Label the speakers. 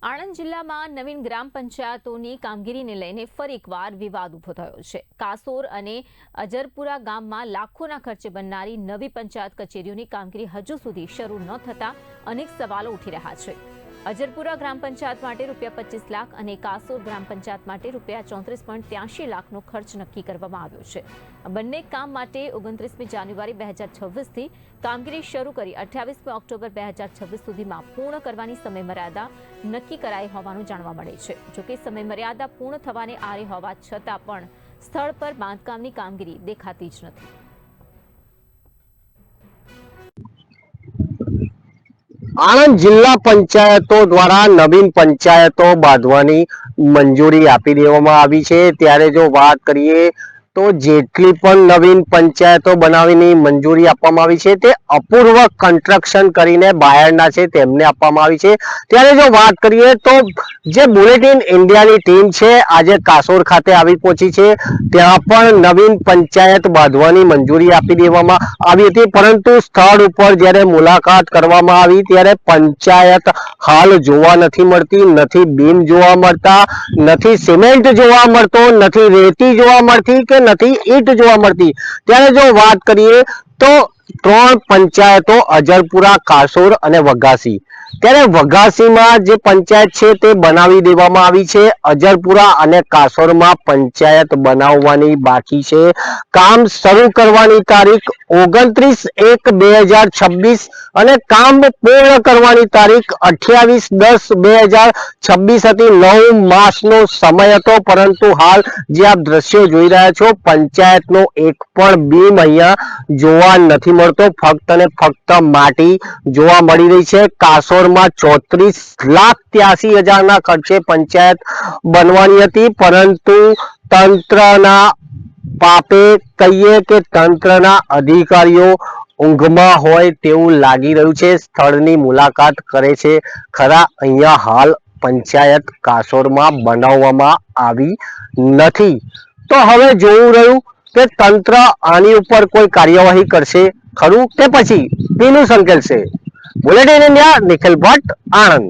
Speaker 1: આણંદ જિલ્લામાં નવીન ગ્રામ પંચાયતોની કામગીરીને લઈને ફરી એકવાર વિવાદ ઉભો થયો છે। કાસોર અને અજરપુરા ગામમાં લાખોના ખર્ચે બનનારી નવી પંચાયત કચેરીઓની કામગીરી હજુ સુધી શરૂ ન થતા અનેક સવાલો ઉઠી રહ્યા છે। અજરપુરા ગ્રામ પંચાયત માટે ₹25 લાખ અને કાસોર ગ્રામ પંચાયત માટે ₹34.83 લાખનો ખર્ચ નક્કી કરવામાં આવ્યો છે। બંને કામ માટે 29 જાન્યુઆરી 2026 થી કામગીરી શરૂ કરી 28 ઓક્ટોબર 2026 સુધીમાં પૂર્ણ કરવાની સમયમર્યાદા નક્કી કરાઈ હોવાનું જાણવા મળે છે। જોકે સમયમર્યાદા પૂર્ણ થવાને આરે હોવા છતાં પણ સ્થળ પર બાંધકામની કામગીરી દેખાતી જ નથી।
Speaker 2: આણંદ જિલ્લા પંચાયતો દ્વારા નવીન પંચાયતો બાંધવાની મંજૂરી આપી દેવામાં આવી છે। ત્યારે જો વાત કરીએ તો જેટલી પણ નવીન પંચાયતો બનાવવાની મંજૂરી આપવામાં આવી છે તે અપૂર્વ કન્સ્ટ્રક્શન કરીને બહારના છે તેમને આપવામાં આવી છે। ત્યારે જો વાત કરીએ તો જે બુલેટિન ઇન્ડિયાની ટીમ છે આજે કાસોર ખાતે આવી પહોંચી છે। ત્યાં પણ નવીન પંચાયત બાંધવાની મંજૂરી આપી દેવામાં આવી હતી, પરંતુ સ્થળ ઉપર જ્યારે મુલાકાત કરવામાં આવી ત્યારે પંચાયત હાલ જોવા નથી મળતી, નથી બીમ જોવા મળતા, નથી સિમેન્ટ જોવા મળતો, નથી રેતી જોવા મળતી કે નથી ઈંટ જોવા મળતી। ત્યારે જો વાત કરીએ તો 3 પંચાયતો અજરપુરા, કાસોર અને વઘાસી, ત્યારે વઘાસીમાં જે પંચાયત છે તે બનાવી દેવામાં આવી છે। અજરપુરા અને કાસોરમાં પંચાયત બનાવવાની બાકી છે। કામ શરૂ કરવાની તારીખ 29/1/2026 અને કામ પૂર્ણ કરવાની તારીખ 28/10/2026 હતી। 9 માસનો સમય હતો, પરંતુ હાલ જે આપ દ્રશ્યો જોઈ રહ્યા છો પંચાયતનો એક પણ બીમ અહીંયા જોવા નથી મળતો, ફક્ત અને ફક્ત માટી જોવા મળી રહી છે। કાસોરમાં 34,83,000ના ખર્ચે પંચાયત બનવાની હતી, પરંતુ તંત્રના પાપે કહીએ કે તંત્રના અધિકારીઓ ઊંઘમાં હોય તેવું લાગી રહ્યું છે। સ્થળની મુલાકાત કરે છે ખરા, અહીંયા હાલ પંચાયત કાસોરમાં બનાવવામાં આવી નથી। તો હવે જોવું રહ્યું કે તંત્ર આની ઉપર કોઈ કાર્યવાહી કરશે ખરું કે પછી પીનું સંકેલશે। Bulletin India, Nikhil Bhatt, Anand.